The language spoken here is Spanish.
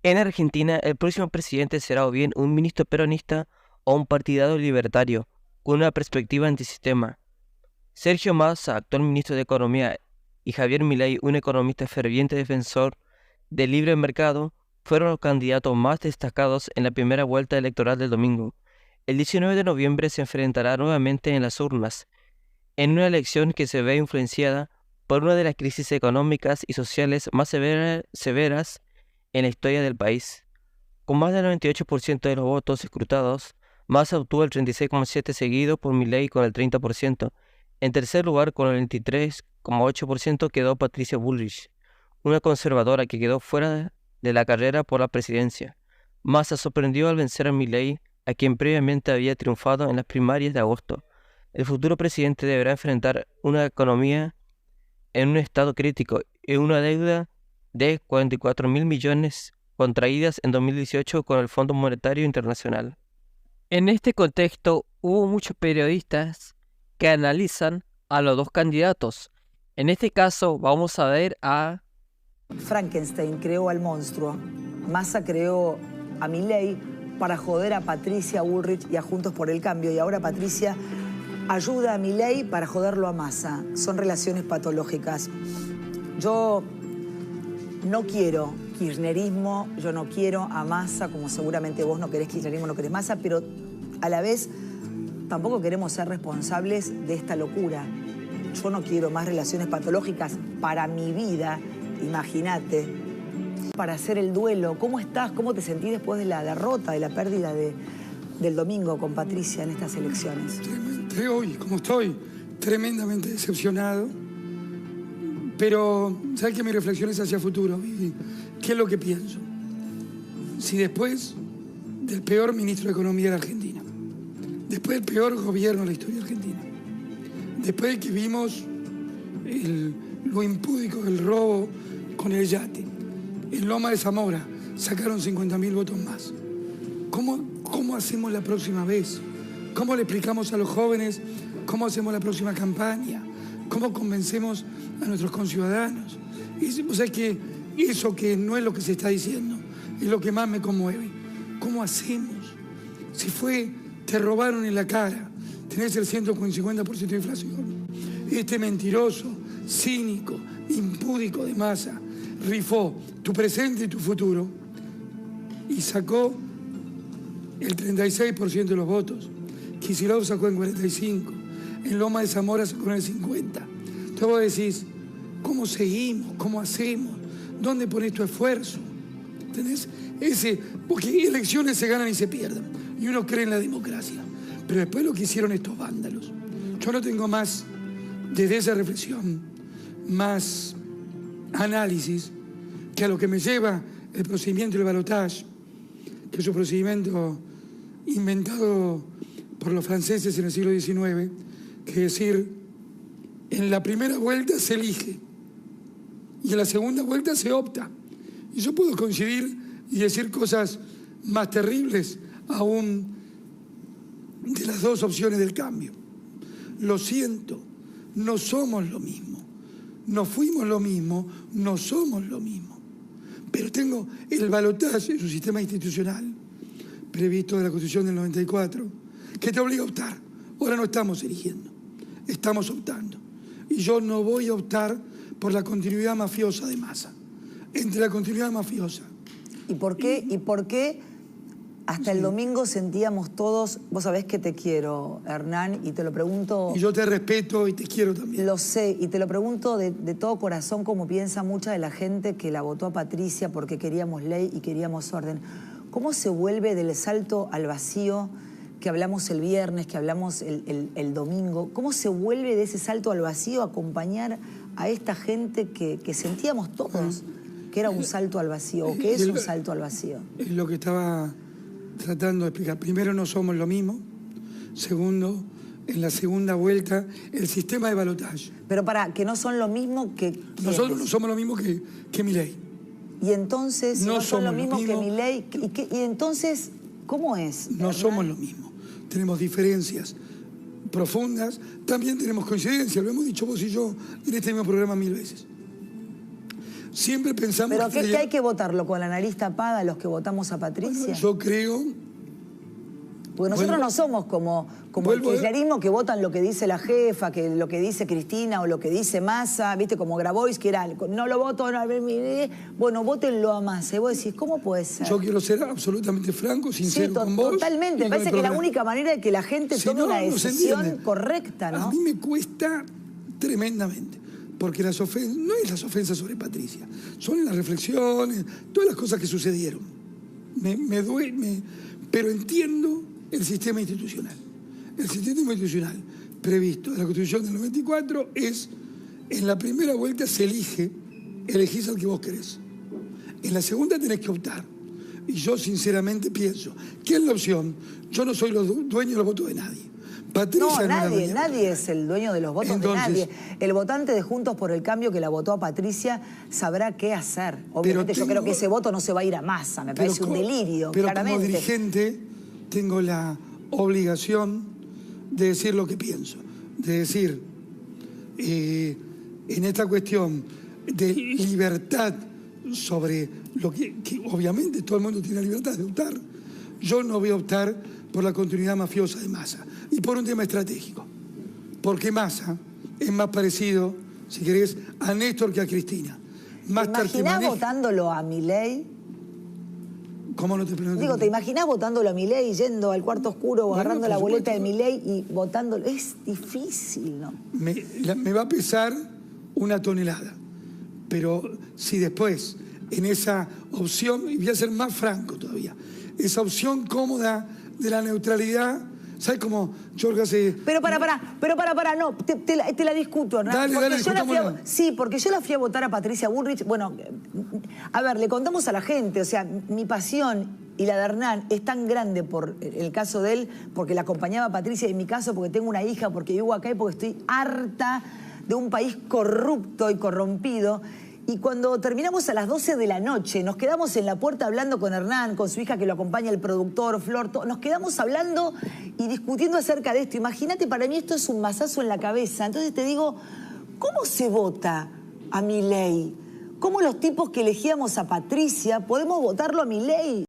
En Argentina, el próximo presidente será o bien un ministro peronista o un partidario libertario, con una perspectiva antisistema. Sergio Massa, actual ministro de Economía, y Javier Milei, un economista ferviente defensor del libre mercado, fueron los candidatos más destacados en la primera vuelta electoral del domingo. El 19 de noviembre se enfrentará nuevamente en las urnas, en una elección que se ve influenciada por una de las crisis económicas y sociales más severas en la historia del país. Con más del 98% de los votos escrutados, Massa obtuvo el 36,7%, seguido por Milei con el 30%. En tercer lugar, con el 23,8%, quedó Patricia Bullrich, una conservadora que quedó fuera de la carrera por la presidencia. Massa sorprendió al vencer a Milei, a quien previamente había triunfado en las primarias de agosto. El futuro presidente deberá enfrentar una economía en un estado crítico y una deuda de 44.000 millones contraídas en 2018 con el Fondo Monetario Internacional. En este contexto, hubo muchos periodistas que analizan a los dos candidatos. En este caso, vamos a ver a Frankenstein creó al monstruo. Massa creó a Milei para joder a Patricia Bullrich y a Juntos por el Cambio. Y ahora Patricia ayuda a Milei para joderlo a Massa. Son relaciones patológicas. Yo no quiero kirchnerismo, yo no quiero a Massa, como seguramente vos no querés kirchnerismo, no querés Massa, pero a la vez tampoco queremos ser responsables de esta locura. Yo no quiero más relaciones patológicas para mi vida, imagínate. Para hacer el duelo, ¿cómo estás? ¿Cómo te sentís después de la derrota, de la pérdida del domingo con Patricia en estas elecciones? Hoy, como estoy, tremendamente decepcionado. Pero, ¿sabes qué? Mi reflexión es hacia futuro. ¿Qué es lo que pienso? Si después del peor ministro de Economía de la Argentina, después del peor gobierno de la historia argentina, después de que vimos lo impúdico del robo con el yate, en Loma de Zamora sacaron 50.000 votos más. ¿Cómo hacemos la próxima vez? ¿Cómo le explicamos a los jóvenes cómo hacemos la próxima campaña? ¿Cómo convencemos a nuestros conciudadanos? O sea que eso que no es lo que se está diciendo, es lo que más me conmueve. ¿Cómo hacemos? Si te robaron en la cara, tenés el 150% de inflación. Este mentiroso, cínico, impúdico de Massa, rifó tu presente y tu futuro y sacó el 36% de los votos. Kicillof sacó en 45%. En Loma de Zamora sacó en el 50%. Entonces vos decís, ¿cómo seguimos? ¿Cómo hacemos? ¿Dónde pones tu esfuerzo? ¿Entendés? Porque elecciones se ganan y se pierden. Y uno cree en la democracia. Pero después lo que hicieron estos vándalos. Yo no tengo más, desde esa reflexión, más análisis que a lo que me lleva el procedimiento del balotaje, que es un procedimiento inventado por los franceses en el siglo XIX, que es decir, en la primera vuelta se elige y en la segunda vuelta se opta. Y yo puedo coincidir y decir cosas más terribles aún de las dos opciones del cambio. Lo siento, no somos lo mismo. No fuimos lo mismo, no somos lo mismo. Pero tengo el balotaje, es un sistema institucional previsto de la Constitución del 94, que te obliga a optar. Ahora no estamos eligiendo, estamos optando. Y yo no voy a optar por la continuidad mafiosa de Massa. Entre la continuidad mafiosa. ¿Y por qué hasta el domingo sentíamos todos, vos sabés que te quiero, Hernán, y te lo pregunto... Y yo te respeto y te quiero también. Lo sé, y te lo pregunto de todo corazón, como piensa mucha de la gente que la votó a Patricia porque queríamos ley y queríamos orden. ¿Cómo se vuelve del salto al vacío que hablamos el viernes, que hablamos el domingo? ¿Cómo se vuelve de ese salto al vacío a acompañar a esta gente que sentíamos todos que era un salto al vacío, o que es un salto al vacío? Es lo que estaba tratando de explicar. Primero, no somos lo mismo. Segundo, en la segunda vuelta, el sistema de balotaje. Pero que no son lo mismo que... Nosotros no somos lo mismo que Milei. Y entonces, no son lo mismo que Milei. Y entonces, ¿cómo es? No somos lo mismo. Tenemos diferencias profundas. También tenemos coincidencias. Lo hemos dicho vos y yo en este mismo programa 1000 veces. siempre pensamos ¿Pero qué hay que votarlo? ¿Con la nariz tapada los que votamos a Patricia? Bueno, yo creo... Porque nosotros no somos como el kirchnerismo que votan lo que dice la jefa, que lo que dice Cristina o lo que dice Massa, ¿viste? Como Grabois, que era, no lo voto, no, bueno, votenlo a Massa. Y vos decís, ¿cómo puede ser? Yo quiero ser absolutamente franco, sincero con vos. Totalmente, me parece que es la única manera de que la gente tome una decisión correcta, ¿no? A mí me cuesta tremendamente, porque no es las ofensas sobre Patricia, son las reflexiones, todas las cosas que sucedieron. Me duele, pero entiendo el sistema institucional. El sistema institucional previsto en la Constitución del 94 es, en la primera vuelta se elegís al que vos querés. En la segunda tenés que optar. Y yo sinceramente pienso que es la opción. Yo no soy dueño de los votos de nadie. Patricia nadie es el dueño de los votos de nadie. El votante de Juntos por el Cambio que la votó a Patricia sabrá qué hacer. Obviamente yo creo que ese voto no se va a ir a Massa, me parece un delirio, claramente. Como dirigente tengo la obligación de decir lo que pienso. De decir, en esta cuestión de libertad sobre lo que obviamente todo el mundo tiene la libertad de optar, yo no voy a optar por la continuidad mafiosa de Massa. Y por un tema estratégico. Porque Massa es más parecido, si querés, a Néstor que a Cristina. ¿Te imaginás votándolo a Milei? ¿Cómo no te pregunto? Digo, ¿te imaginás votándolo a Milei, yendo al cuarto oscuro o agarrando la boleta de Milei y votándolo? Es difícil, ¿no? Me va a pesar una tonelada. Pero si después, en esa opción, y voy a ser más franco todavía, esa opción cómoda de la neutralidad, ¿sabes cómo Jorge hace...? Pero no, te la discuto, Hernán. Dale, sí, porque yo la fui a votar a Patricia Bullrich. Bueno, a ver, le contamos a la gente, o sea, mi pasión y la de Hernán es tan grande por el caso de él, porque la acompañaba a Patricia, y en mi caso porque tengo una hija, porque vivo acá y porque estoy harta de un país corrupto y corrompido. Y cuando terminamos a las 12 de la noche, nos quedamos en la puerta hablando con Hernán, con su hija que lo acompaña, el productor, Flor, nos quedamos hablando y discutiendo acerca de esto. Imagínate, para mí esto es un mazazo en la cabeza. Entonces te digo, ¿cómo se vota a Milei? ¿Cómo los tipos que elegíamos a Patricia podemos votarlo a Milei?